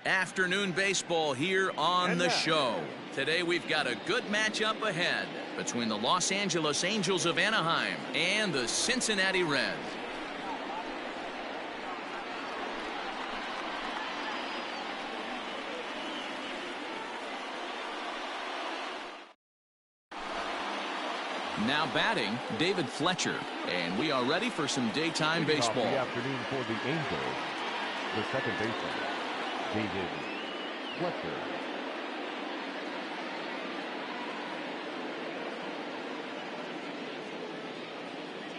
Afternoon baseball here on the show. Today we've got a good matchup ahead between the Los Angeles Angels of Anaheim and the Cincinnati Reds. Now batting, David Fletcher, and we are ready for some daytime baseball. The afternoon for the Angels, the second baseman, David Fletcher.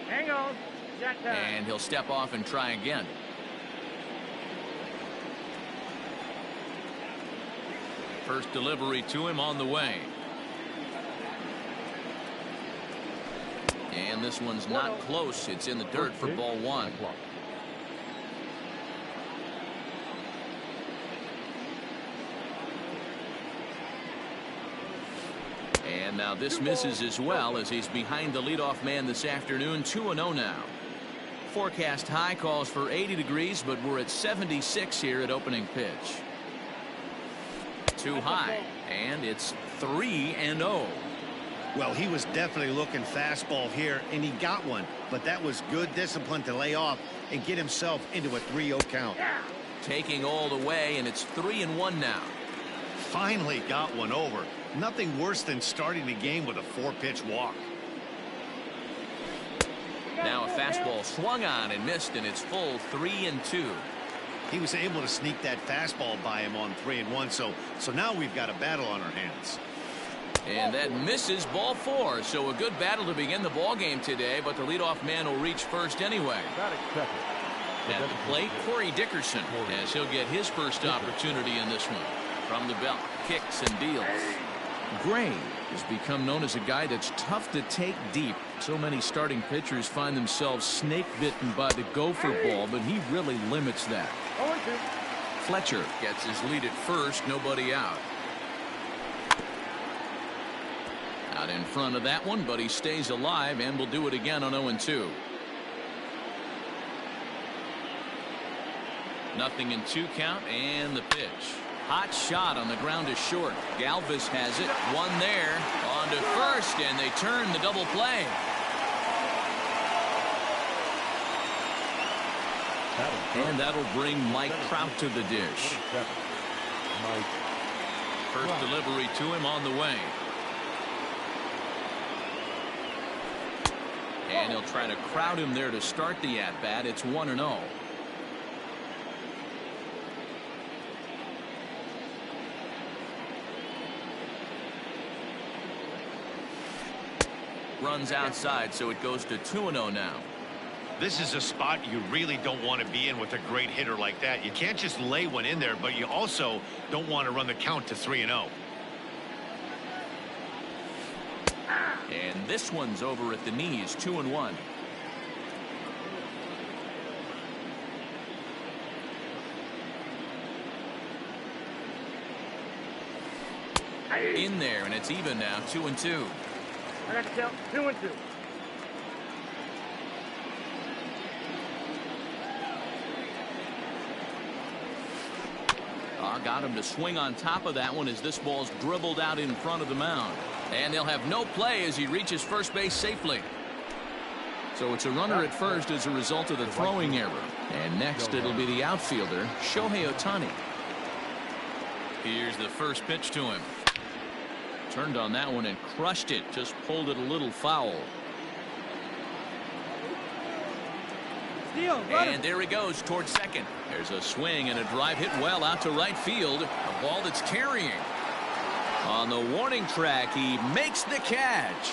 Hang on. And he'll step off and try again. First delivery to him on the way. And this one's not close. It's in the dirt for ball one. And now this misses as well as he's behind the leadoff man this afternoon. 2-0 now. Forecast high calls for 80 degrees, but we're at 76 here at opening pitch. Too high, and it's 3-0. Well, he was definitely looking fastball here, and he got one. But that was good discipline to lay off and get himself into a 3-0 count. Taking all the way, and it's 3-1 now. Finally got one over. Nothing worse than starting the game with a 4-pitch walk. Now a fastball swung on and missed, and it's full 3-2. He was able to sneak that fastball by him on 3-1, so now we've got a battle on our hands. And that misses, ball 4. So a good battle to begin the ball game today, but the leadoff man will reach first anyway. At the plate, Corey Dickerson, as he'll get his first opportunity in this one. From the belt, kicks and deals. Gray has become known as a guy that's tough to take deep. So many starting pitchers find themselves snake bitten by the gopher ball, but he really limits that. Fletcher gets his lead at first, nobody out. Out in front of that one, but he stays alive and will do it again on 0-2. 0-2 count, and the pitch. Hot shot on the ground is short. Galvis has it. One there. On to first, and they turn the double play. And that'll bring Mike Trout to the dish. First delivery to him on the way. And he'll try to crowd him there to start the at-bat. It's 1-0. Runs outside, so it goes to 2-0 now. This is a spot you really don't want to be in with a great hitter like that. You can't just lay one in there, but you also don't want to run the count to 3-0. And this one's over at the knees, 2-1. In there, and it's even now, 2-2. I got to count 2-2. Got him to swing on top of that one as this ball's dribbled out in front of the mound. And they'll have no play as he reaches first base safely. So it's a runner at first as a result of the throwing error. And next it'll be the outfielder, Shohei Ohtani. Here's the first pitch to him. Turned on that one and crushed it. Just pulled it a little foul. And there he goes towards second. There's a swing and a drive hit well out to right field. A ball that's carrying. On the warning track, he makes the catch.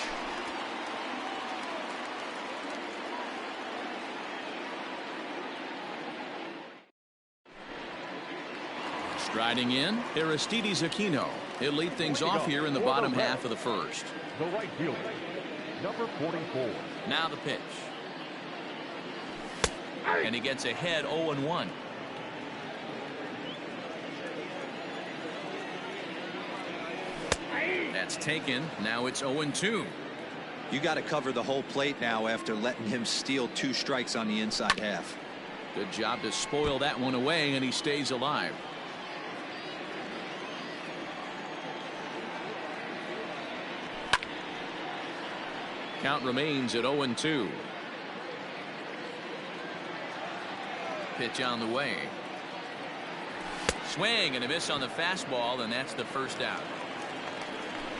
Striding in, Aristides Aquino. He'll lead things off here in the bottom half of the first. The right fielder, number 44. Now the pitch. And he gets ahead 0-1. That's taken. Now it's 0-2. You got to cover the whole plate now after letting him steal 2 strikes on the inside half. Good job to spoil that one away, and he stays alive. Count remains at 0-2. Pitch on the way. Swing and a miss on the fastball, and that's the first out.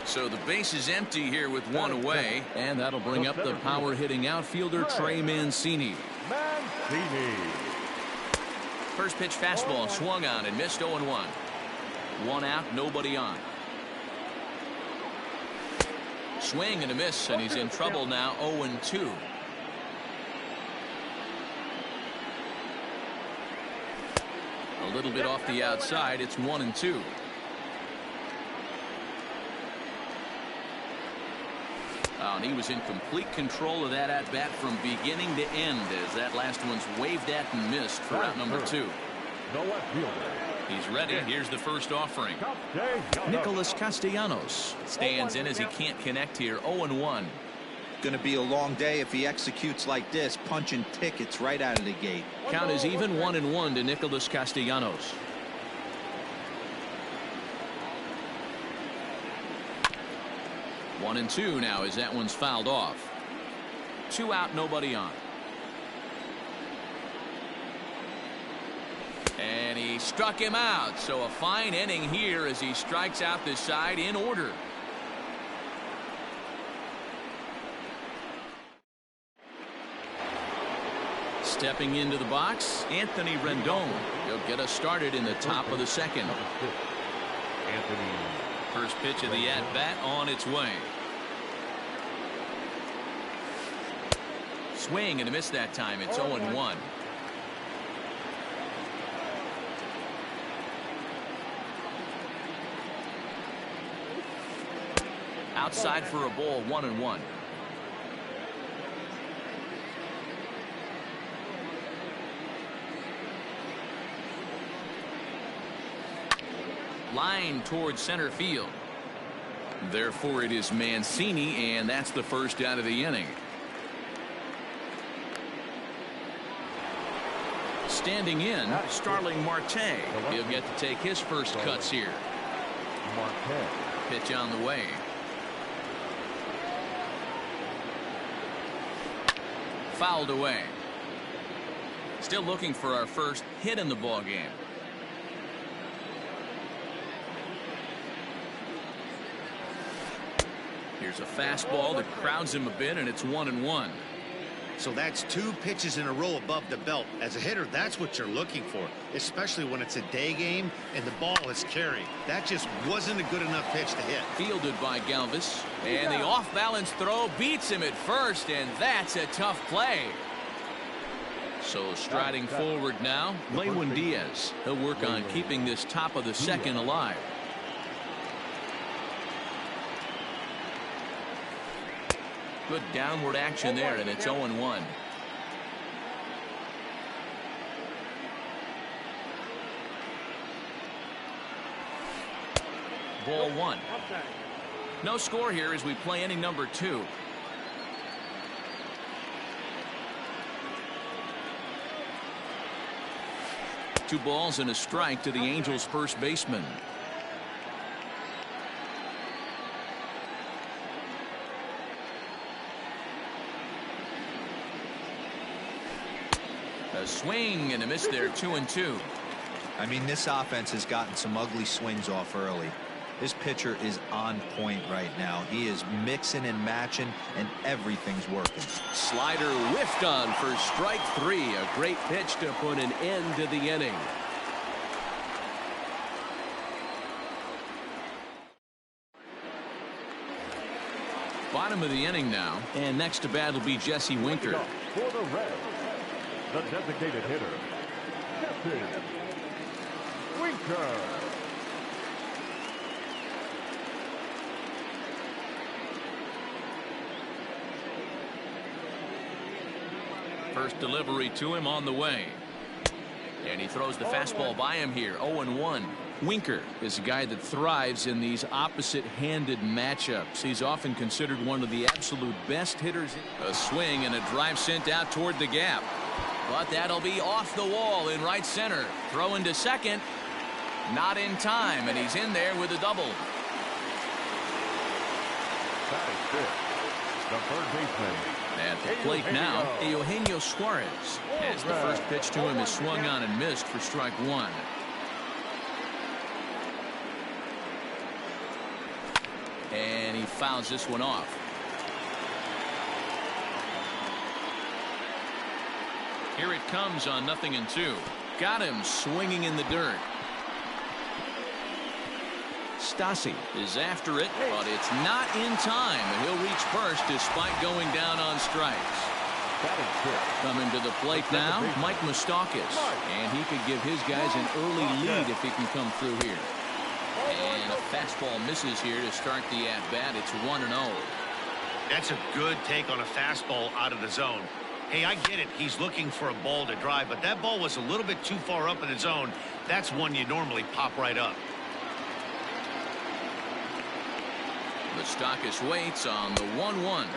So the base is empty here with one away, and that'll bring up the power hitting outfielder Trey Mancini. First pitch fastball swung on and missed. 0-1. One out, nobody on. Swing and a miss, and he's in trouble now. 0-2. A little bit off the outside. It's 1-2. And he was in complete control of that at bat from beginning to end, as that last one's waved at and missed for out number 2. He's ready. Here's the first offering. Nicholas Castellanos stands in as he can't connect here. 0-1. Going to be a long day if he executes like this, punching tickets right out of the gate. Count is even 1-1 to Nicholas Castellanos. One and two now as that one's fouled off. 2 out, nobody on. And he struck him out. So a fine inning here as he strikes out this side in order. Stepping into the box, Anthony Rendon. He'll get us started in the top of the second. First pitch of the at-bat on its way. Swing and a miss that time. It's 0-1. Outside for a ball. 1-1. Line towards center field. Therefore it is Mancini, and that's the first out of the inning. Standing in, Starling Marte. He'll get to take his first cuts here. Pitch on the way. Fouled away. Still looking for our first hit in the ball game. Here's a fastball that crowds him a bit, and it's 1-1. So that's 2 pitches in a row above the belt. As a hitter, that's what you're looking for, especially when it's a day game and the ball is carrying. That just wasn't a good enough pitch to hit. Fielded by Galvis, and the off-balance throw beats him at first, and that's a tough play. So striding forward now, Lewin Diaz. He'll work on keeping this top of the second alive. Good downward action there, and it's 0-1. Ball 1. No score here as we play inning number 2. Two balls and a strike to the Angels' first baseman. A swing and a miss there. 2-2. I mean, this offense has gotten some ugly swings off early. This pitcher is on point right now. He is mixing and matching, and everything's working. Slider whiffed on for strike 3. A great pitch to put an end to the inning. Bottom of the inning now, and next to bat will be Jesse Winker. For the Reds, the designated hitter, Jesse Winker. First delivery to him on the way. And he throws the fastball by him here. 0-1. Winker is a guy that thrives in these opposite-handed matchups. He's often considered one of the absolute best hitters. A swing and a drive sent out toward the gap. But that'll be off the wall in right center. Throw into second. Not in time, and he's in there with a double. That is the third baseman. At the plate now, Eugenio Suarez, as the first pitch to him is swung on and missed for strike one. And he fouls this one off. Here it comes on 0-2. Got him swinging in the dirt. Stasi is after it, but it's not in time, and he'll reach first despite going down on strikes. Coming to the plate now, Mike Moustakas, and he could give his guys an early lead if he can come through here. And a fastball misses here to start the at-bat. It's 1-0. That's a good take on a fastball out of the zone. Hey, I get it. He's looking for a ball to drive, but that ball was a little bit too far up in the zone. That's one you normally pop right up. Moustakas waits on the 1-1.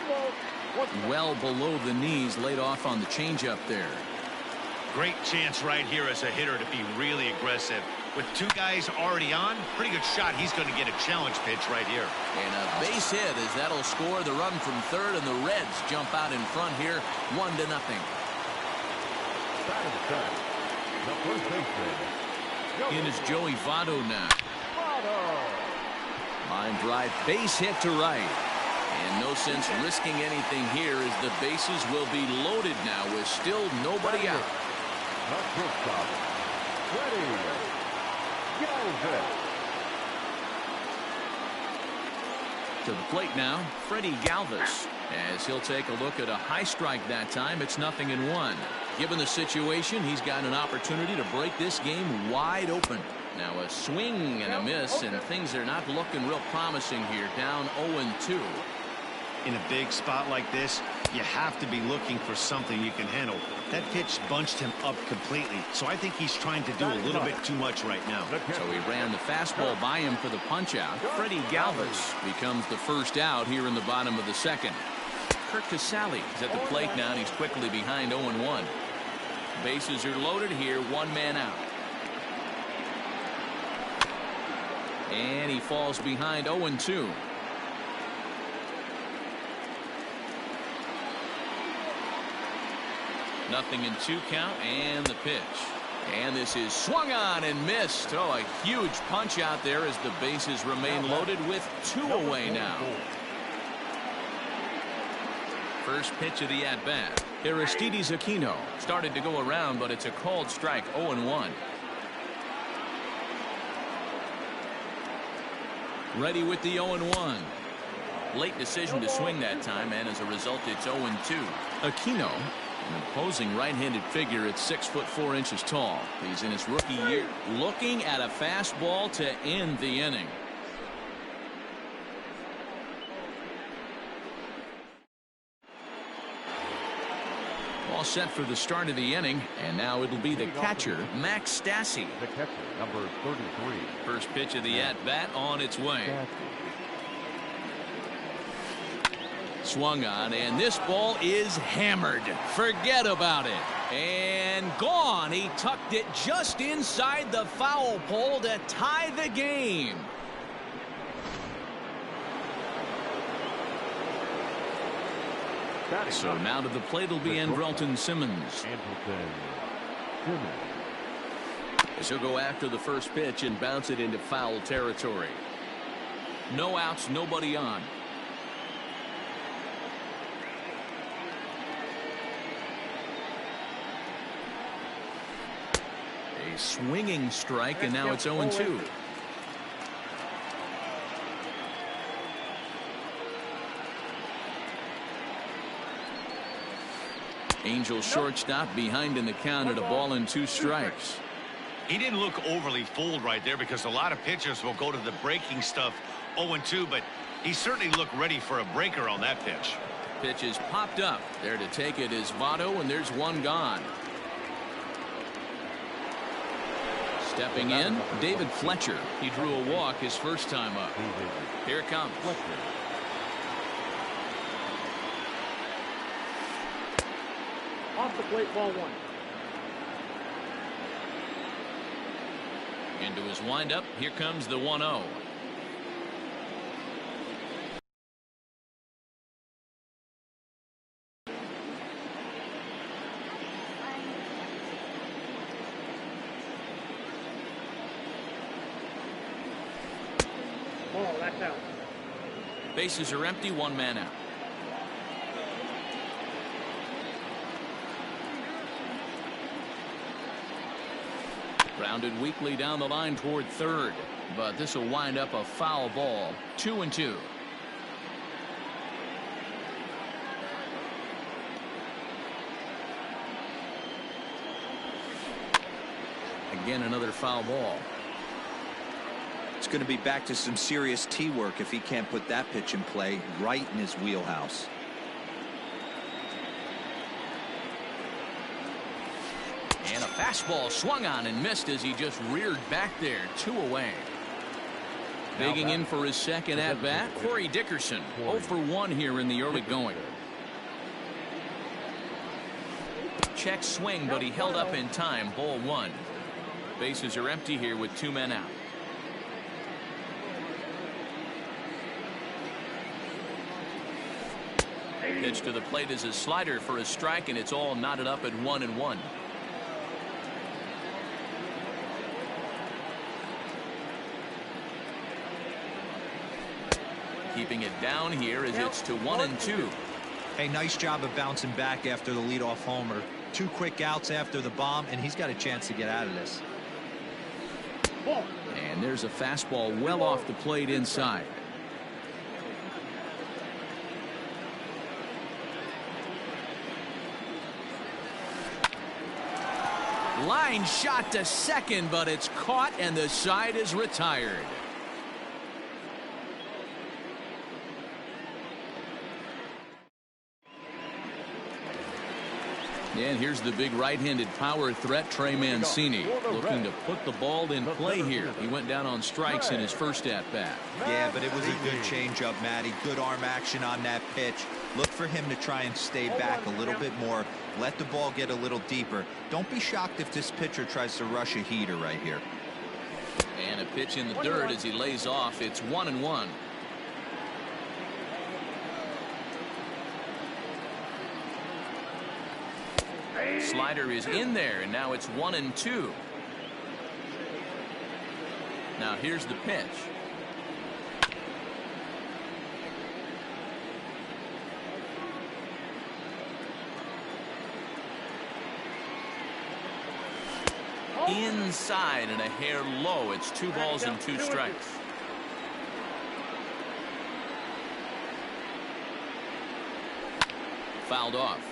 Well below the knees, laid off on the changeup there. Great chance right here as a hitter to be really aggressive. With two guys already on, pretty good shot. He's going to get a challenge pitch right here. And a base hit as that'll score the run from third, and the Reds jump out in front here 1-0. The first baseman. In is Joey Votto now. Line drive, base hit to right. And no sense risking anything here as the bases will be loaded now with still nobody out. To the plate now, Freddie Galvis, as he'll take a look at a high strike that time. It's 0-1. Given the situation, he's got an opportunity to break this game wide open. Now a swing and a miss, and things are not looking real promising here. Down 0-2. In a big spot like this, you have to be looking for something you can handle. That pitch bunched him up completely, so I think he's trying to do a little bit too much right now. So he ran the fastball by him for the punch-out. Freddie Galvis becomes the first out here in the bottom of the second. Kurt Casale is at the plate now, and he's quickly behind 0-1. Bases are loaded here, one man out. And he falls behind 0-2. Nothing in 2 count, and the pitch. And this is swung on and missed. Oh, a huge punch out there as the bases remain loaded with 2 away now. First pitch of the at-bat. Aristides Aquino started to go around, but it's a called strike. 0-1. Ready with the 0-1. Late decision to swing that time, and as a result, it's 0-2. Aquino, an imposing right-handed figure at 6'4" tall. He's in his rookie year, looking at a fastball to end the inning. All set for the start of the inning, and now it'll be the catcher, Max Stassi. The catcher, number 33. First pitch of the at-bat on its way. Swung on, and this ball is hammered. Forget about it. And gone. He tucked it just inside the foul pole to tie the game. So now to the plate will be Andrelton Simmons. As he'll go after the first pitch and bounce it into foul territory. No outs, nobody on. A swinging strike, and now it's 0-2. Angel shortstop behind in the count at a ball and 2 strikes. He didn't look overly fooled right there because a lot of pitchers will go to the breaking stuff 0-2, but he certainly looked ready for a breaker on that pitch. Pitch is popped up. There to take it is Votto, and there's one gone. Stepping in, David Fletcher. He drew a walk his first time up. Here it comes. Off the plate, ball 1. Into his windup. Here comes the 1-0. Bases are empty, one man out. Grounded weakly down the line toward third, but this will wind up a foul ball. 2-2. Again, another foul ball. It's going to be back to some serious tee work if he can't put that pitch in play right in his wheelhouse. And a fastball swung on and missed as he just reared back there. 2 away. Digging in for his second at bat, Corey Dickerson. 0 for 1 here in the early going. Check swing, but he held up in time. Ball 1. Bases are empty here with 2 men out. Pitch to the plate is a slider for a strike, and it's all knotted up at 1-1. Keeping it down here as it's to 1-2. Hey, nice job of bouncing back after the leadoff homer. 2 quick outs after the bomb, and he's got a chance to get out of this. And there's a fastball well off the plate inside. Line shot to second, but it's caught and the side is retired. And here's the big right-handed power threat, Trey Mancini, looking to put the ball in play here. He went down on strikes in his first at-bat. Yeah, but it was a good changeup, Matty. Good arm action on that pitch. Look for him to try and stay back a little bit more. Let the ball get a little deeper. Don't be shocked if this pitcher tries to rush a heater right here. And a pitch in the dirt as he lays off. It's 1-1. Slider is in there, and now it's 1-2. Now here's the pitch. Inside and a hair low. It's 2 balls and 2 strikes. Fouled off.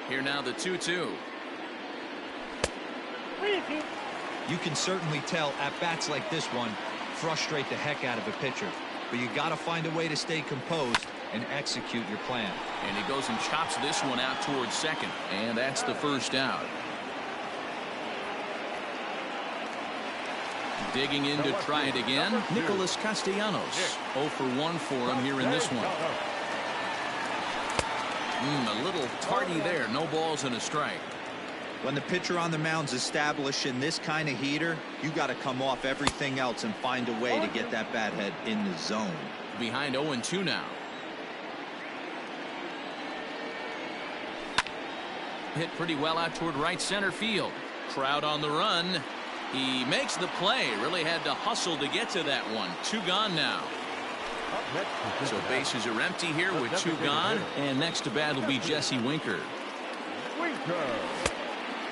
Here now the 2-2. You can certainly tell at bats like this one frustrate the heck out of a pitcher, but you got to find a way to stay composed and execute your plan. And he goes and chops this one out towards second, and that's the first out. Digging in to try it again, Nicholas Castellanos. 0 for 1 for him here in this one. A little tardy there. No balls and a strike. When the pitcher on the mound's established in this kind of heater, you got to come off everything else and find a way to get that bat head in the zone. Behind 0-2 now. Hit pretty well out toward right center field. Crowd on the run. He makes the play. Really had to hustle to get to that one. 2 gone now. So bases are empty here with 2 gone, and next to bat will be Jesse Winker.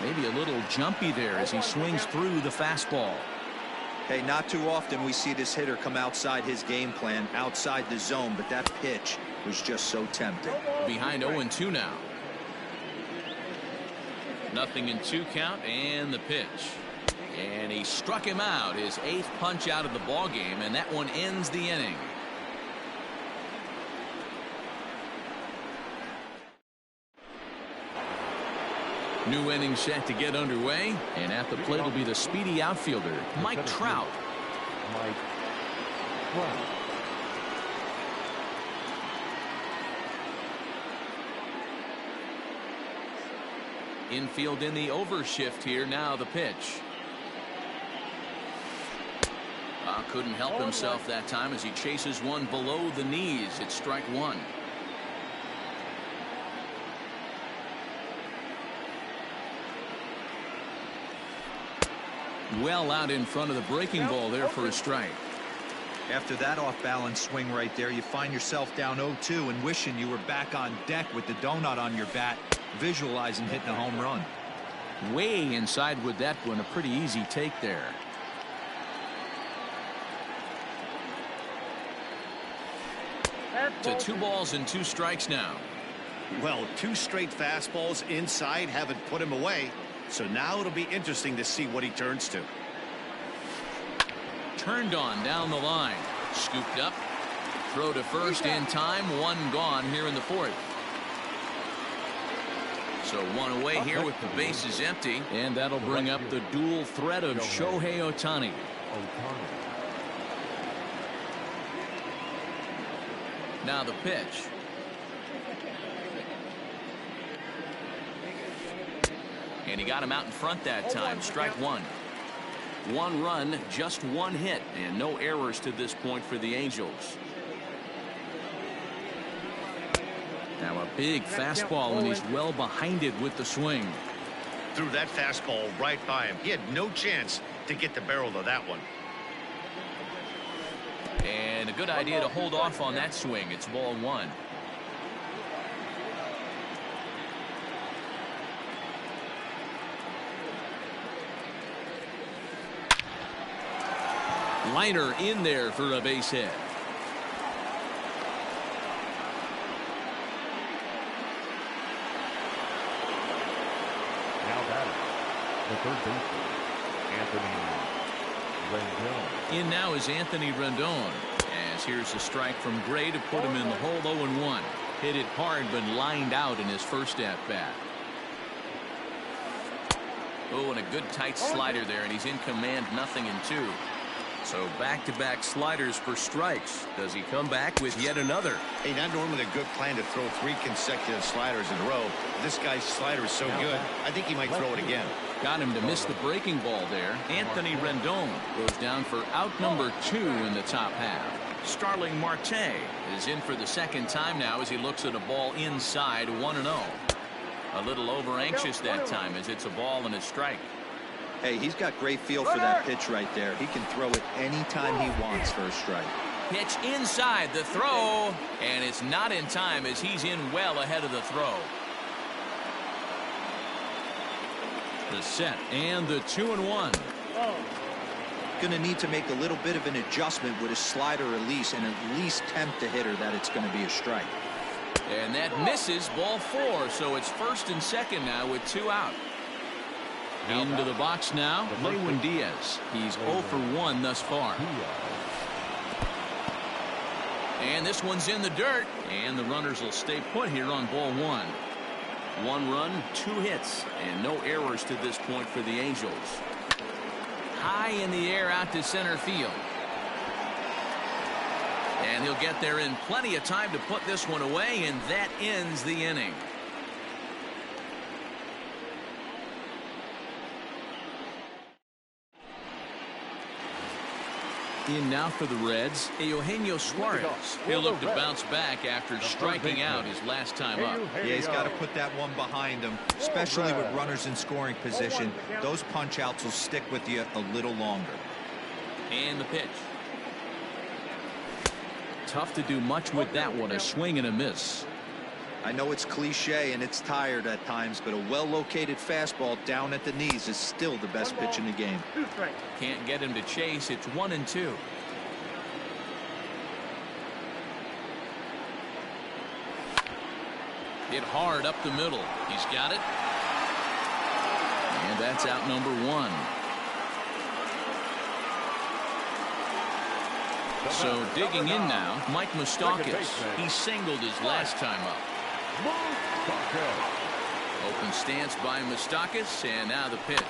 Maybe a little jumpy there as he swings through the fastball. Hey, not too often we see this hitter come outside his game plan, outside the zone, but that pitch was just so tempting. Behind 0-2 now. 0-2 count, and the pitch. And he struck him out, his 8th punch out of the ball game, and that one ends the inning. New inning set to get underway, and at the plate will be the speedy outfielder, Mike Trout. Infield in the overshift here. Now the pitch. Couldn't help himself that time as he chases one below the knees. It's strike 1. well out in front of the breaking ball there for a strike. After that off-balance swing right there, you find yourself down 0-2 and wishing you were back on deck with the donut on your bat, visualizing hitting a home run. Way inside with that one. A pretty easy take there. To 2 balls and 2 strikes now. Well, 2 straight fastballs inside haven't put him away. So now it'll be interesting to see what he turns to. Turned on down the line. Scooped up. Throw to first in time. 1 gone here in the 4th. So 1 away here with the bases empty. And that'll bring up the dual threat of Shohei Ohtani. Now the pitch. And he got him out in front that time. Strike 1. 1 run, just 1 hit, and no errors to this point for the Angels. Now a big fastball, and he's well behind it with the swing. Threw that fastball right by him. He had no chance to get the barrel of that one. And a good idea to hold off on that swing. It's ball 1. Liner in there for a base hit. Now batting, the third baseman, Anthony Rendon. In now is Anthony Rendon. As here's a strike from Gray to put him in the hole. 0-1. Hit it hard but lined out in his first at bat. Oh, and a good tight slider there, and he's in command. 0-2. So back-to-back sliders for strikes. Does he come back with yet another? Hey, not normally a good plan to throw 3 consecutive sliders in a row. This guy's slider is so good, I think he might throw it again. Got him to miss the breaking ball there. Anthony Rendon goes down for out number 2 in the top half. Starling Marte is in for the second time now as he looks at a ball inside. 1-0. A little over anxious that time as it's a ball and a strike. Hey, he's got great feel for that pitch right there. He can throw it anytime he wants for a strike. Pitch inside the throw, and it's not in time as he's in well ahead of the throw. The set and the 2-1. Going to need to make a little bit of an adjustment with his slider release and at least tempt the hitter that it's going to be a strike. And that misses. Ball 4, so it's first and second now with 2 out. Into the box now, Lewin Diaz. He's 0 for 1 thus far. And this one's in the dirt, and the runners will stay put here on ball 1. 1 run, 2 hits, and no errors to this point for the Angels. High in the air out to center field. And he'll get there in plenty of time to put this one away, and that ends the inning. In now for the Reds, Eugenio Suarez. He'll look to bounce back after striking out his last time up. Yeah, he's got to put that one behind him, especially with runners in scoring position. Those punch outs will stick with you a little longer. And the pitch. Tough to do much with that one. A swing and a miss. I know it's cliche and it's tired at times, but a well-located fastball down at the knees is still the best pitch in the game. Can't get him to chase. It's 1-2. Hit hard up the middle. He's got it. And that's out number 1. So digging in now, Mike Moustakas. He singled his last time up. Open stance by Moustakas, and now the pitch.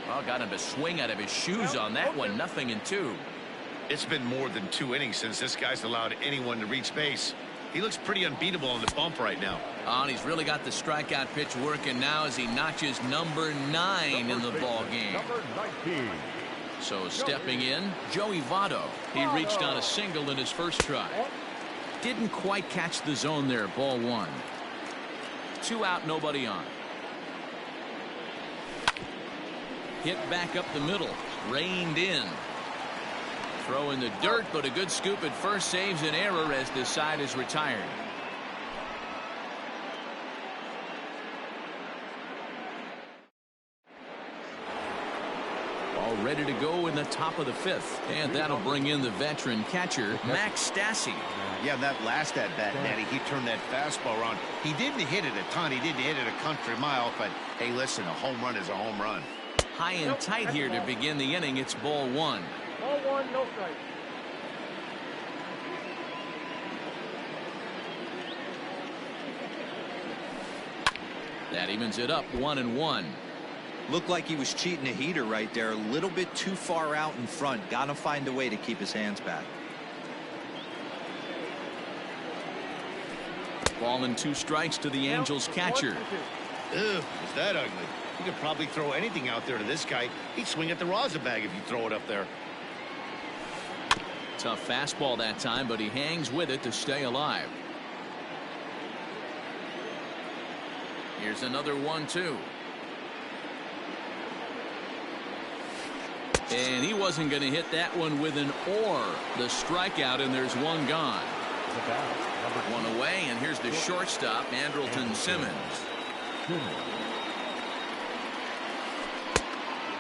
Well, got him to swing out of his shoes on that one. 0-2. It's been more than 2 innings since this guy's allowed anyone to reach base. He looks pretty unbeatable on the bump right now. Oh, and he's really got the strikeout pitch working now as he notches number 9 in the ball game. So stepping in, Joey Votto. He reached on a single in his first try. Didn't quite catch the zone there. Ball 1. 2 out, nobody on. Hit back up the middle. Reined in. Throw in the dirt, but a good scoop at first saves an error as the side is retired. All ready to go in the top of the 5th. And that'll bring in the veteran catcher, Max Stassi. Yeah, that last at bat, Natty, he turned that fastball around. He didn't hit it a ton. He didn't hit it a country mile. But, hey, listen, a home run is a home run. High and tight here to begin the inning. It's ball 1. Ball 1, no strike. That evens it up 1-1. Looked like he was cheating a heater right there. A little bit too far out in front. Got to find a way to keep his hands back. Ball and 2 strikes to the Angels catcher. Ew, is that ugly? You could probably throw anything out there to this guy. He'd swing at the rosin bag if you throw it up there. Tough fastball that time, but he hangs with it to stay alive. Here's another 1-2. And he wasn't going to hit that one with an or. The strikeout, and there's 1 gone. 1 away, and here's the shortstop, Andrelton Simmons.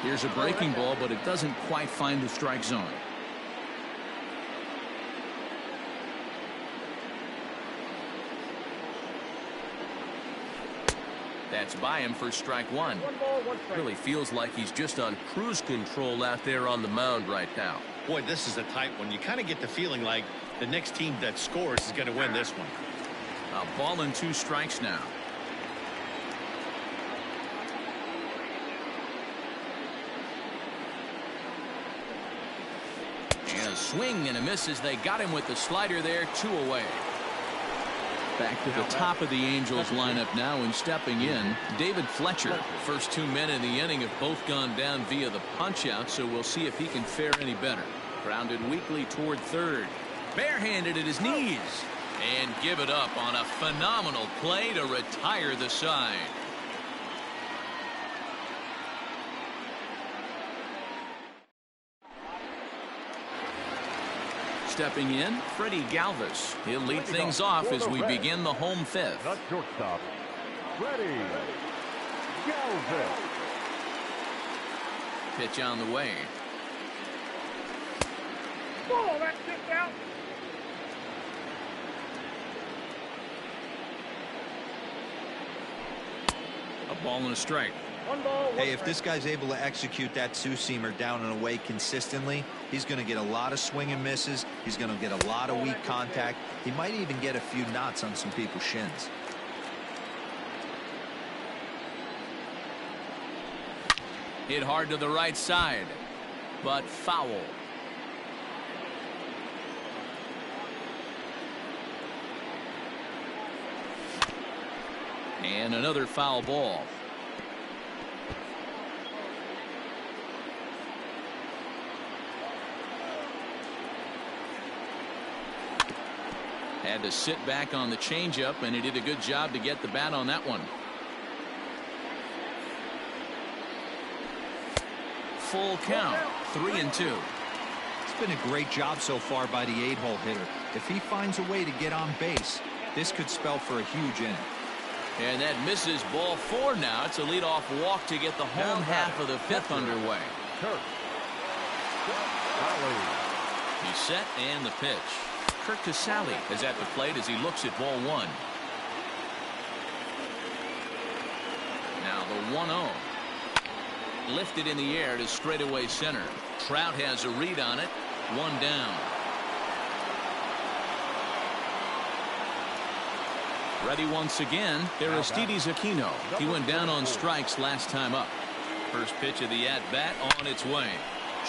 Here's a breaking ball, but it doesn't quite find the strike zone. That's by him for strike 1. Really feels like he's just on cruise control out there on the mound right now. Boy, this is a tight one. You kind of get the feeling like the next team that scores is going to win this one. A ball and 2 strikes now. And a swing and a miss as they got him with the slider there. 2 away. Back to the top of the Angels lineup now, and stepping in, David Fletcher. First 2 men in the inning have both gone down via the punch-out, so we'll see if he can fare any better. Grounded weakly toward third. Barehanded at his knees. And give it up on a phenomenal play to retire the side. Stepping in, Freddie Galvis. He'll lead things off as we begin the home 5th. The shortstop, Freddie Galvis. Pitch on the way. Ball, that's kicked out. A ball and a strike. 1 ball, 1 Hey, if strike. this guy's able to execute that 2-seamer down and away consistently, he's going to get a lot of swing and misses. He's going to get a lot of weak contact. He might even get a few knots on some people's shins. Hit hard to the right side, but foul. And another foul ball. Had to sit back on the changeup, and he did a good job to get the bat on that one. Full count, 3-2. It's been a great job so far by the 8-hole hitter. If he finds a way to get on base, this could spell for a huge inning. And that misses. Ball 4 now. It's a leadoff walk to get the home half of the 5th underway. He's set, and the pitch. Kurt Casale is at the plate as he looks at ball 1. Now the 1-0. Lifted in the air to straightaway center. Trout has a read on it. 1 down. Ready once again, Aristides Aquino. He went down on strikes last time up. First pitch of the at-bat on its way.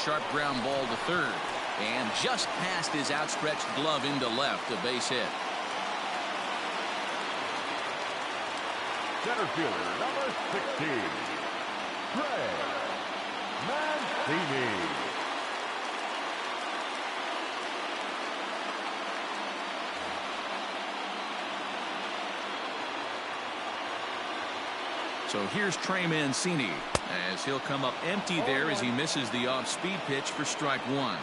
Sharp ground ball to third. And just past his outstretched glove into left, a base hit. Center fielder, number 16, Greg Mancini. So here's Trey Mancini as he'll come up empty there as he misses the off-speed pitch for strike one.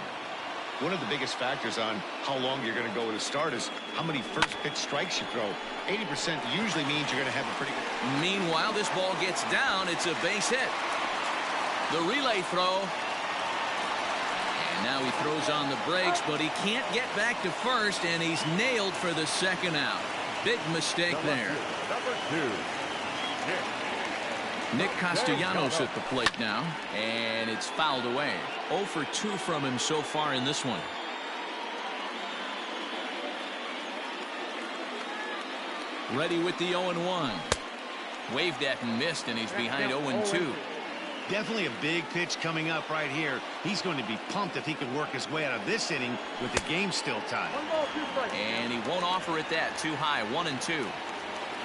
One of the biggest factors on how long you're going to go with a start is how many first pitch strikes you throw. 80% usually means you're going to have a pretty good. Meanwhile, this ball gets down. It's a base hit. The relay throw. And now he throws on the brakes, but he can't get back to first, and he's nailed for the second out. Big mistake there. Number 2. Nick Castellanos at the plate now, and it's fouled away. 0 for 2 from him so far in this one. Ready with the 0-1. Waved at and missed, and he's behind 0-2. Definitely a big pitch coming up right here. He's going to be pumped if he can work his way out of this inning with the game still tied. And he won't offer it that. Too high. 1-2.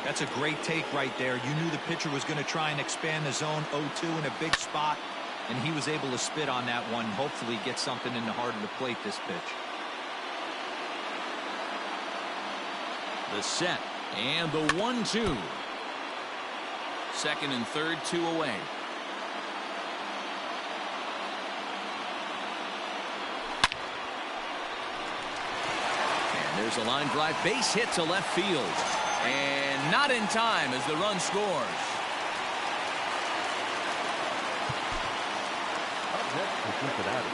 That's a great take right there. You knew the pitcher was going to try and expand the zone. 0-2 in a big spot, and he was able to spit on that one. Hopefully get something in the heart of the plate this pitch. The set and the 1-2. Second and third, 2 away. And there's a line drive base hit to left field. And not in time as the run scores. Up next for Cincinnati,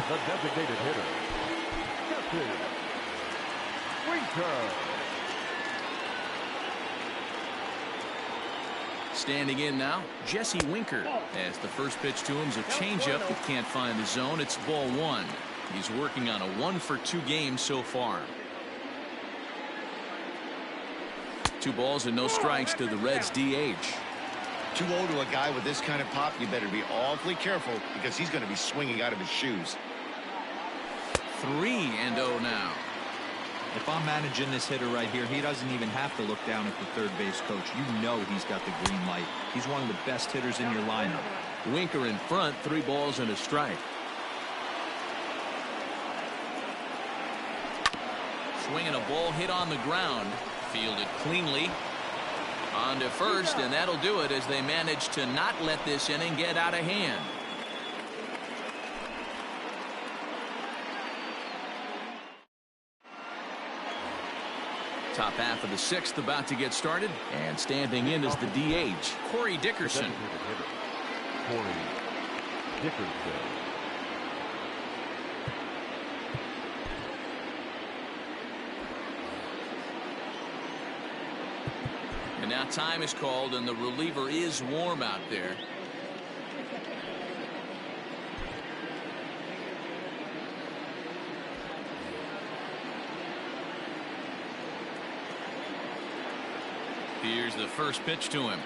the designated hitter, Jesse Winker. Standing in now, Jesse Winker. As the first pitch to him is a changeup that can't find the zone. It's ball one. He's working on a 1 for 2 game so far. 2 balls and no strikes to the Reds DH. 2-0 to a guy with this kind of pop. You better be awfully careful because he's going to be swinging out of his shoes. 3-0 now. If I'm managing this hitter right here, he doesn't even have to look down at the third base coach. You know he's got the green light. He's one of the best hitters in your lineup. Winker in front, 3 balls and a strike. Swinging a ball hit on the ground. Fielded cleanly. On to first, and that'll do it as they manage to not let this inning get out of hand. Top half of the 6th about to get started, and standing in is the DH, Corey Dickerson. Corey Dickerson. And now time is called, and the reliever is warm out there. Here's the first pitch to him.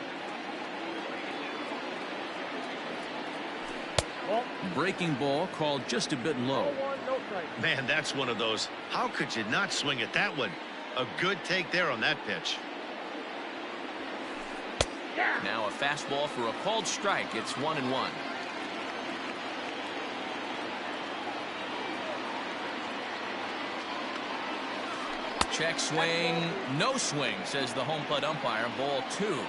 Breaking ball called just a bit low. Man, that's one of those. How could you not swing at that one? A good take there on that pitch. Now a fastball for a called strike. It's 1-1. Check swing. No swing, says the home plate umpire. Ball 2.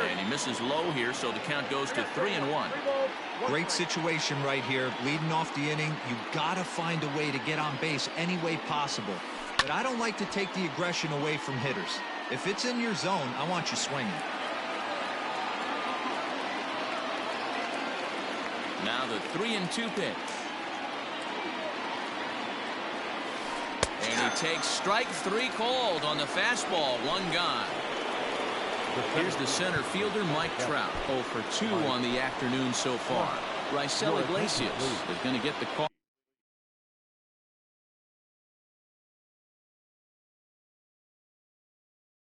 And he misses low here, so the count goes to 3-1. Great situation right here. Leading off the inning, you gotta find a way to get on base any way possible. But I don't like to take the aggression away from hitters. If it's in your zone, I want you swinging. Now the 3-2 pitch. And he takes strike 3 called on the fastball. 1 gone. Here's the center fielder, Mike Trout. 0 for 2 on the afternoon so far. Raisel Iglesias is going to get the call.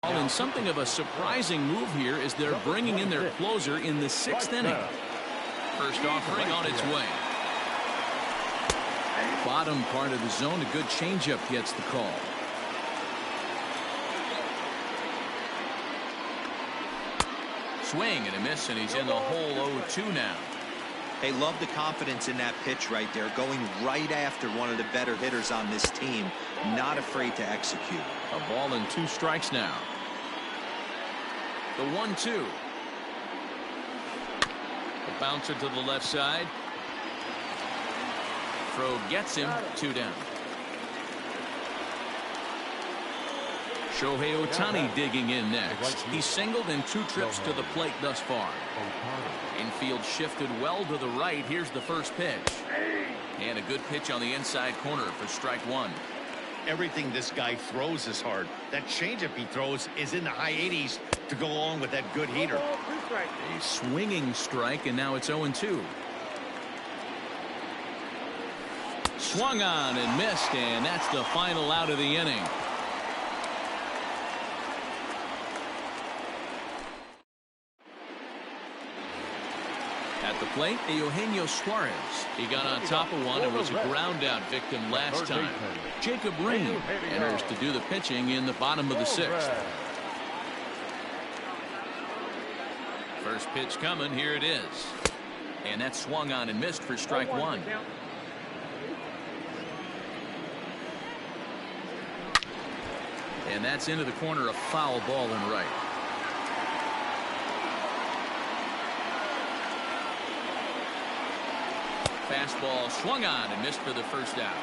And something of a surprising move here is they're bringing in their closer in the 6th inning. First offering on its way. Bottom part of the zone, a good changeup gets the call. Swing and a miss, and he's in the hole 0-2 now. Hey, love the confidence in that pitch right there, going right after one of the better hitters on this team, not afraid to execute. A ball and 2 strikes now. The 1-2. The bouncer to the left side. Throw gets him. 2 down. Shohei Ohtani digging in next. He's singled in 2 trips to the plate thus far. Infield shifted well to the right. Here's the first pitch. And a good pitch on the inside corner for strike 1. Everything this guy throws is hard. That changeup he throws is in the high 80s to go along with that good heater. A swinging strike, and now it's 0-2. Swung on and missed, and that's the final out of the inning. At the plate, Eugenio Suarez. He got on top of one and was a ground out victim last time. Jacob Ring enters to do the pitching in the bottom of the 6th. First pitch coming. Here it is. And that swung on and missed for strike 1. And that's into the corner, a foul ball and right. Fastball swung on and missed for the first out.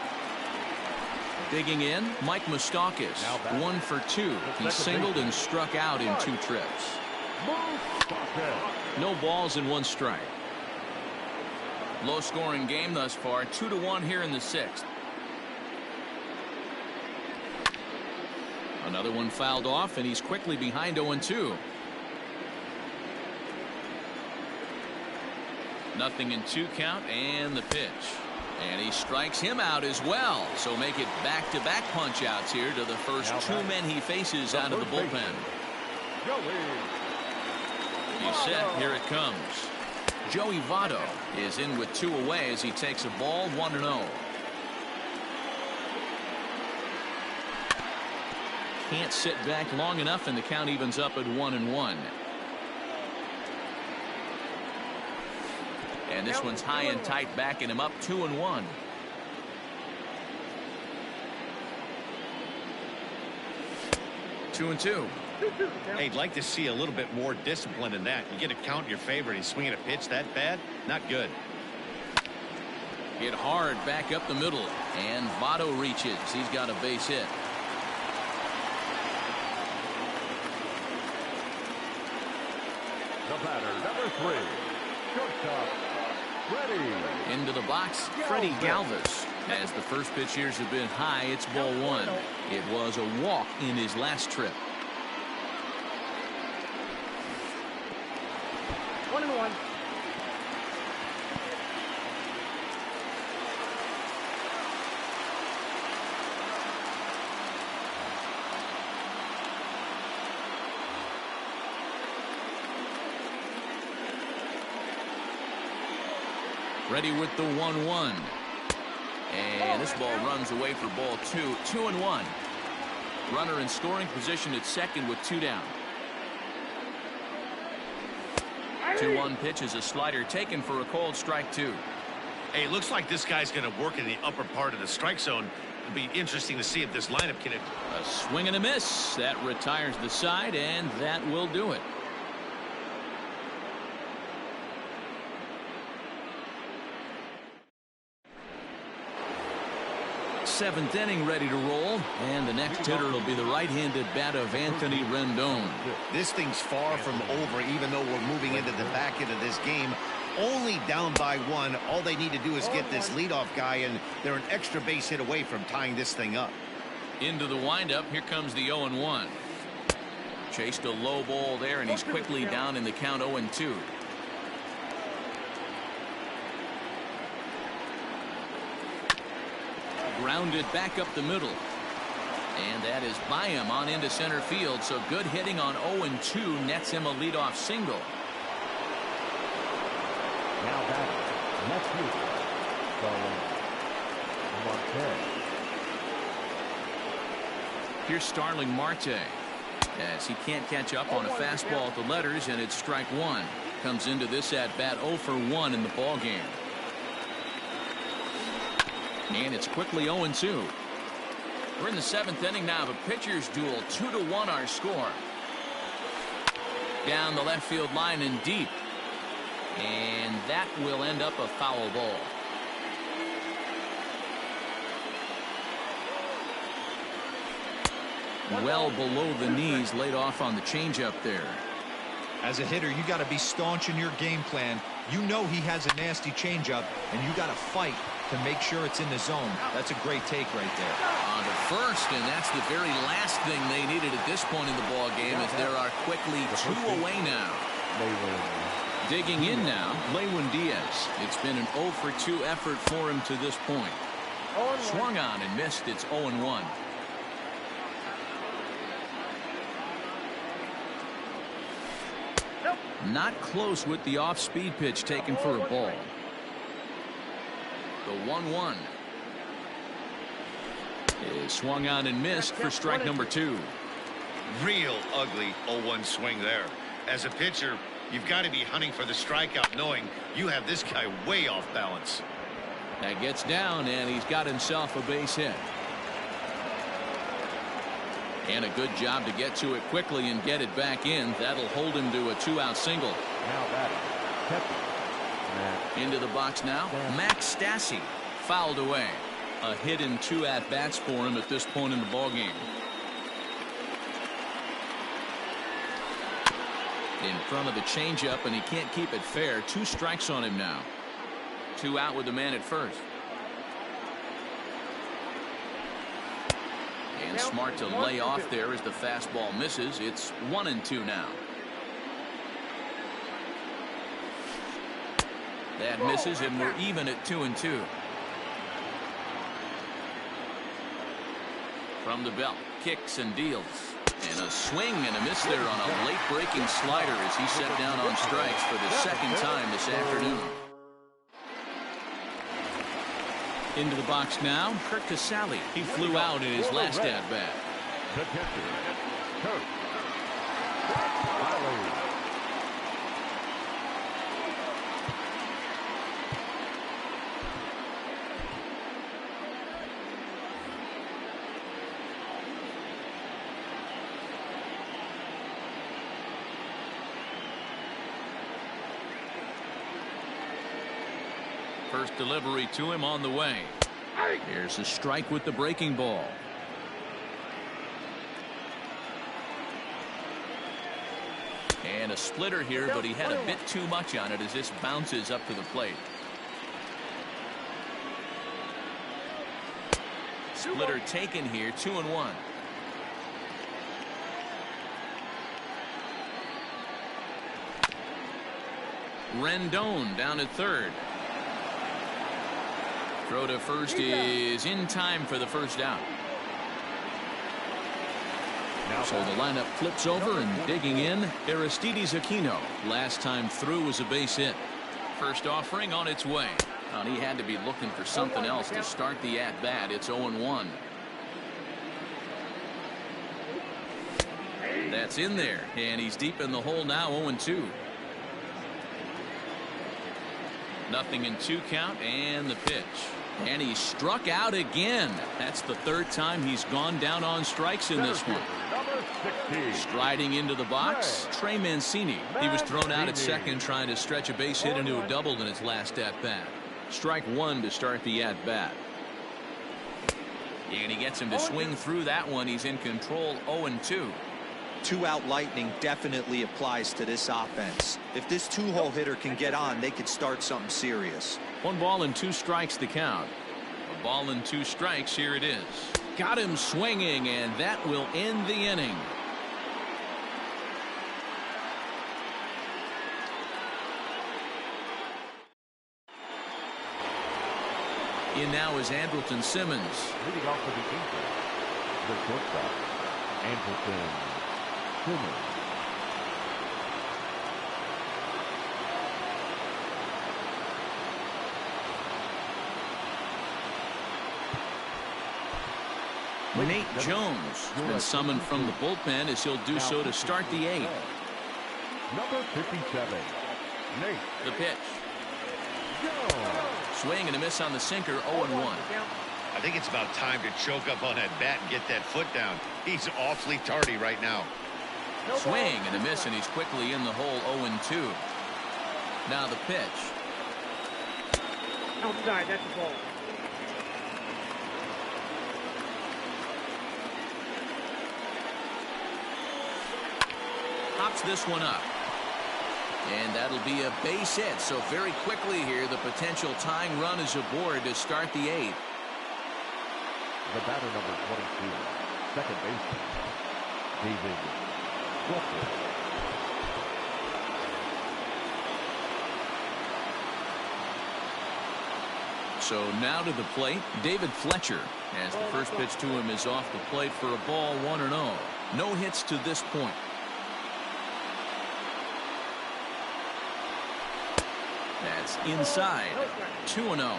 Digging in, Mike Moustakas, 1 for 2. He singled and struck out in 2 trips. No balls and 1 strike. Low scoring game thus far, 2-1 here in the 6th. Another one fouled off, and he's quickly behind 0-2. Nothing in 2 count, and the pitch. And he strikes him out as well. So make it back-to-back punch-outs here to the first 2 men he faces out of the bullpen. He's set. Here it comes. Joey Votto is in with 2 away as he takes a ball 1-0. Can't sit back long enough, and the count evens up at 1-1. And this one's high and tight, backing him up 2-1. Two and two. Hey, I'd like to see a little bit more discipline in that. You get a count in your favor, and he's swinging a pitch that bad? Not good. Hit hard back up the middle, and Votto reaches. He's got a base hit. The batter, number 3, shortstop, Freddie. Into the box, Freddie Galvis. As the first pitch here has been high, it's ball 1. It was a walk in his last trip. 1-1. Ready with the 1-1. And this ball runs away for ball 2. 2-1. Runner in scoring position at second with 2 down. 2-1 pitch is a slider taken for a called strike 2. Hey, it looks like this guy's going to work in the upper part of the strike zone. It'll be interesting to see if this lineup can. A swing and a miss. That retires the side, and that will do it. 7th inning ready to roll, and the next hitter will be the right-handed bat of Anthony Rendon. This thing's far from over, even though we're moving into the back end of this game. Only down by 1. All they need to do is get this leadoff guy, and they're an extra base hit away from tying this thing up. Into the windup, here comes the 0-1. Chased a low ball there, and he's quickly down in the count 0-2. Grounded back up the middle. And that is by him on into center field. So good hitting on 0-2 nets him a leadoff single. Now batting, next fielder, Marte. Here's Starling Marte, as he can't catch up on a fastball at the letters, and it's strike 1. comes into this at bat 0 for 1 in the ball game. And it's quickly 0-2. We're in the 7th inning now of a pitcher's duel. 2-1 our score. Down the left field line and deep. And that will end up a foul ball. Well below the knees, laid off on the changeup there. As a hitter, you got to be staunch in your game plan. You know he has a nasty changeup, and you got to fight to make sure it's in the zone. That's a great take right there. On to first, and that's the very last thing they needed at this point in the ball game, as there are quickly 2 away now. Digging in now, Lewin Diaz. It's been an 0 for 2 effort for him to this point. Swung on and missed. It's 0-1. Not close with the off-speed pitch taken for a ball. The 1-1 is swung on and missed for strike number 2. Real ugly 0-1 swing there. As a pitcher, you've got to be hunting for the strikeout, knowing you have this guy way off balance. That gets down, and he's got himself a base hit. And a good job to get to it quickly and get it back in. That'll hold him to a 2-out single. Now that into the box now. Max Stassi fouled away. A hit in 2 at-bats for him at this point in the ballgame. In front of the changeup, and he can't keep it fair. 2 strikes on him now. 2 out with the man at first. And smart to lay off there as the fastball misses. It's 1-2 now. That misses, and we're even at 2-2. From the belt, kicks and deals. And a swing and a miss there on a late breaking slider as he set down on strikes for the 2nd time this afternoon. Into the box now, Kurt Casale. He flew out in his last at-bat. the catcher, Kurt. First delivery to him on the way. Here's a strike with the breaking ball. And a splitter here, but he had a bit too much on it as this bounces up to the plate. Splitter taken here, 2-1. Rendon down at third. Throw to first is in time for the first out. So the lineup flips over, and digging in, Aristides Aquino. Last time through was a base hit. First offering on its way. And he had to be looking for something else to start the at-bat. It's 0-1. That's in there, and he's deep in the hole now, 0-2. Nothing in 2 count, and the pitch. And he struck out again. That's the 3rd time he's gone down on strikes in this one. Striding into the box, Trey Mancini. He was thrown out at second trying to stretch a base hit into a double in his last at-bat. Strike 1 to start the at-bat. And he gets him to swing through that one. He's in control, 0-2. 2-out lightning definitely applies to this offense. If this 2-hole hitter can get on, they could start something serious. 1 ball and 2 strikes the count. A ball and 2 strikes. Here it is. Got him swinging, and that will end the inning. In now is Andrelton Simmons. Leading off for the Angels, the shortstop, Andrelton Simmons. Nate Jones has been summoned from the bullpen as he'll do so to start the 8th. Number 57, Nate. The pitch. Swing and a miss on the sinker, 0-1. I think it's about time to choke up on that bat and get that foot down. He's awfully tardy right now. Swing and a miss, and he's quickly in the hole, 0-2. Now the pitch. Outside, that's a ball. Hops this one up. And that'll be a base hit. So very quickly here, the potential tying run is aboard to start the 8th. The batter, number 22, second baseman, David Fletcher. So now to the plate, David Fletcher, as the first pitch to him is off the plate for a ball, 1-0. No hits to this point. That's inside, 2-0.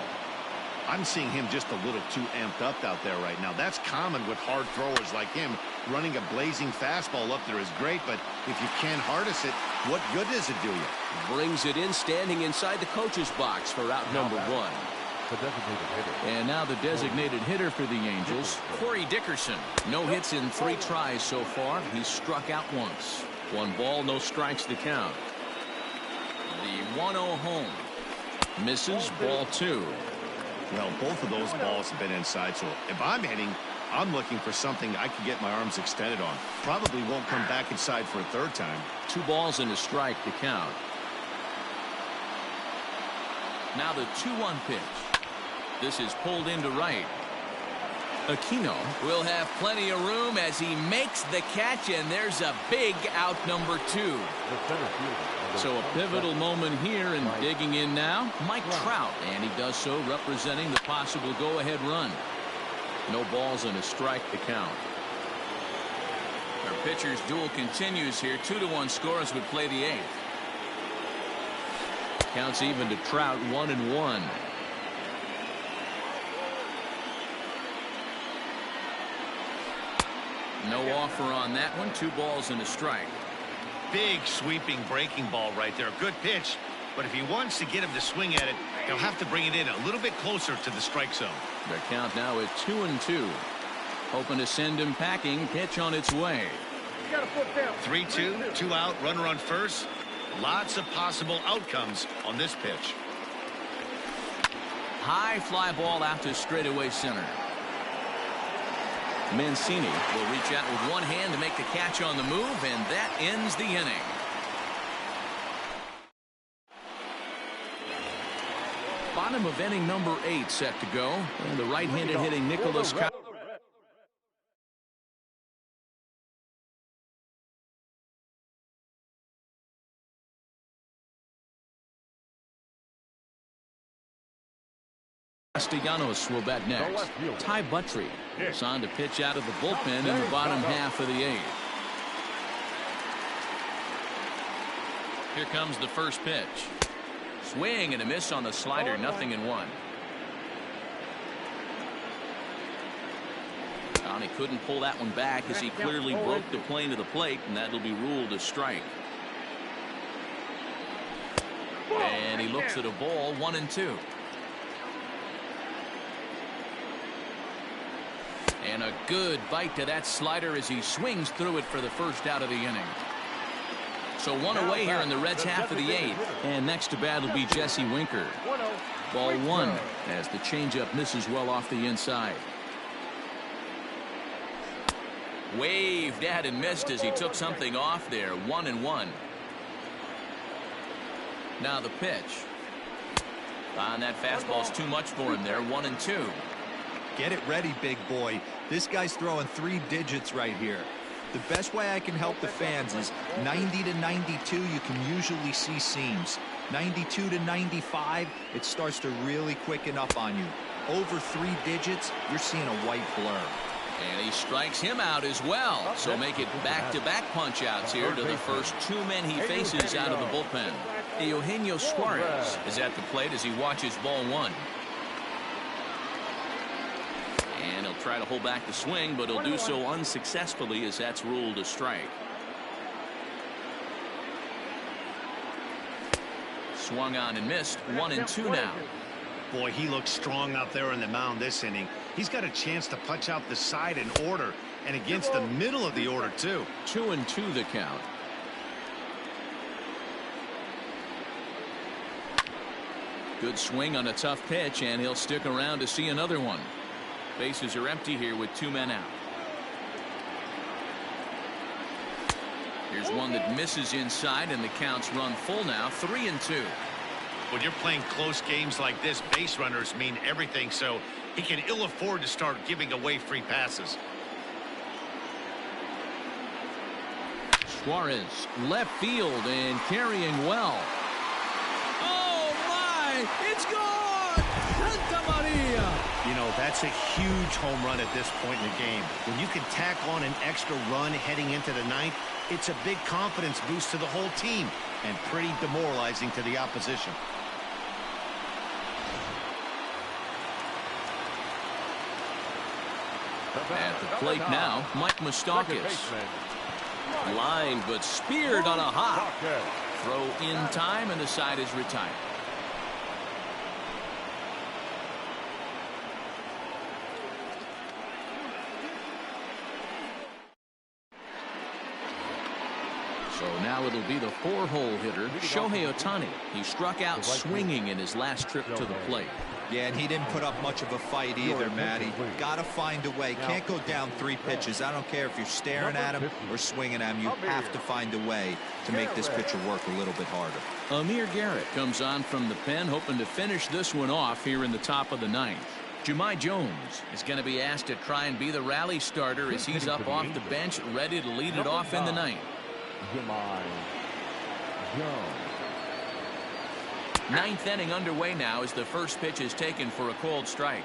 I'm seeing him just a little too amped up out there right now. That's common with hard throwers like him. Running a blazing fastball up there is great, but if you can't harness it, what good does it do you? Brings it in, standing inside the coach's box for out number 1. The designated hitter. And now the designated hitter for the Angels, Corey Dickerson. No hits in 3 tries so far. He's struck out once. 1 ball, no strikes to count. The 1-0 home. Misses, ball 2. Well, both of those balls have been inside, so if I'm hitting, I'm looking for something I can get my arms extended on. Probably won't come back inside for a 3rd time. 2 balls and a strike to count. Now the 2-1 pitch. This is pulled into right. Aquino will have plenty of room as he makes the catch, and there's a big out, number 2. So a pivotal moment here, and digging in now, Mike Trout, and he does so representing the possible go-ahead run. No balls and a strike to count. Our pitcher's duel continues here. 2-1 scores would play the 8th. Counts even to Trout, 1-1. No offer on that one. 2 balls and a strike. Big sweeping breaking ball right there. Good pitch. But if he wants to get him to swing at it, he'll have to bring it in a little bit closer to the strike zone. The count now at 2-2. Hoping to send him packing. Pitch on its way. 3-2, 2 out, runner on first. Lots of possible outcomes on this pitch. High fly ball out to straightaway center. Mancini will reach out with one hand to make the catch on the move, and that ends the inning. Bottom of inning number 8 set to go, and the right-handed hitting Nicholas Castellanos will bat next. Ty Buttry is on to pitch out of the bullpen in the bottom half of the 8th. Here comes the first pitch. Swing and a miss on the slider, 0-1. He couldn't pull that one back as he clearly broke the plane of the plate, and that'll be ruled a strike. And he looks at a ball, 1-2. And a good bite to that slider as he swings through it for the first out of the inning. So 1 away here in the Reds' half of the 8th. And next to bat will be Jesse Winker. Ball 1 as the changeup misses well off the inside. Waved at and missed as he took something off there. 1-1. Now the pitch. And that fastball's too much for him there. 1-2. Get it ready, big boy. This guy's throwing 3 digits right here. The best way I can help the fans is 90 to 92. You can usually see seams. 92 to 95, it starts to really quicken up on you. Over 3 digits, you're seeing a white blur. And he strikes him out as well. So make it back-to-back punch-outs here to the first 2 men he faces out of the bullpen. Eugenio Suarez is at the plate as he watches ball 1. And he'll try to hold back the swing, but he'll do so unsuccessfully as that's ruled a strike. swung on and missed. 1-2 now. Boy, he looks strong out there on the mound this inning. He's got a chance to punch out the side in order, and against the middle of the order, too. 2-2 the count. Good swing on a tough pitch, and he'll stick around to see another one. Bases are empty here with 2 men out. Here's one that misses inside, and the count's run full now. 3-2. When you're playing close games like this, base runners mean everything, so he can ill afford to start giving away free passes. Suarez, left field, and carrying well. Oh, my! It's gone! Santa Maria! You know, that's a huge home run at this point in the game. When you can tack on an extra run heading into the ninth, it's a big confidence boost to the whole team and pretty demoralizing to the opposition. At the plate now, Mike Moustakas. Lined but speared on a hop. Throw in time, and the side is retired. So now it'll be the 4-hole hitter, Shohei Ohtani. He struck out swinging in his last trip to the plate. Yeah, and he didn't put up much of a fight either, Matty. Got to find a way. Can't go down 3 pitches. I don't care if you're staring at him or swinging at him. You have to find a way to make this pitcher work a little bit harder. Amir Garrett comes on from the pen, hoping to finish this one off here in the top of the 9th. Jahmai Jones is going to be asked to try and be the rally starter as he's up off the bench, ready to lead it off in the 9th. Jahmai Jones. 9th inning underway now as the first pitch is taken for a cold strike.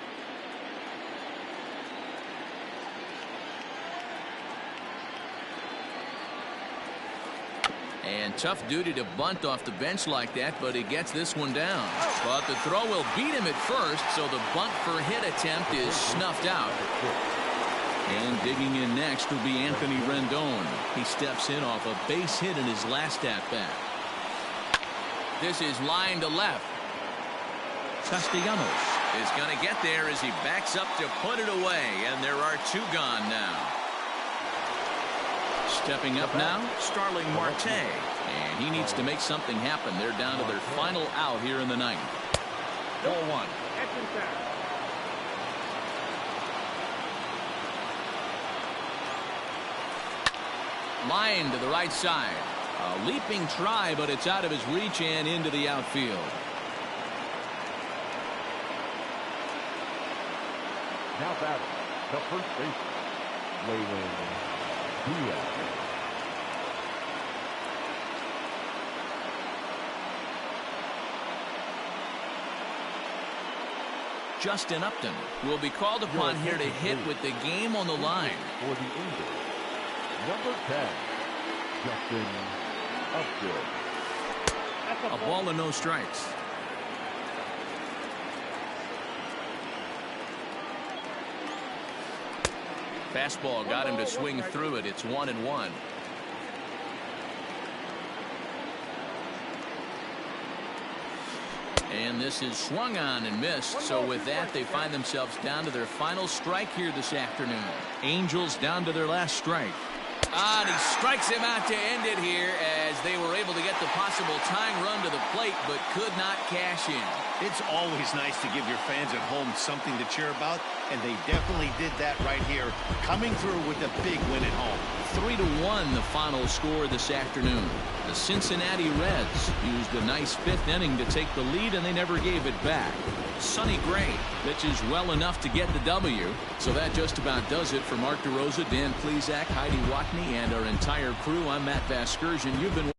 And tough duty to bunt off the bench like that, but he gets this one down. But the throw will beat him at first, so the bunt for hit attempt is snuffed out. And digging in next will be Anthony Rendon. He steps in off a base hit in his last at-bat. This is line to left. Castellanos is going to get there as he backs up to put it away, and there are 2 gone now. Stepping up now, Starling Marte, and he needs to make something happen. They're down to their final out here in the 9th. 4-1. Line to the right side. A leaping try, but it's out of his reach and into the outfield. Now batting, the first baseman, Waylon Diaz. Justin Upton will be called upon here to hit with the game on the line. For the Angels, number 10, Justin Upton. A ball and no strikes. Fastball got him to swing through it. It's 1-1. And this is swung on and missed. So with that, they find themselves down to their final strike here this afternoon. Angels down to their last strike. And he strikes him out to end it here as they were able to get the possible tying run to the plate, but could not cash in. It's always nice to give your fans at home something to cheer about, and they definitely did that right here, coming through with a big win at home. 3-1 the final score this afternoon. The Cincinnati Reds used a nice 5th inning to take the lead, and they never gave it back. Sonny Gray pitches well enough to get the W. So that just about does it for Mark DeRosa, Dan Plesac, Heidi Watney, and our entire crew. I'm Matt Vasgersian. You've been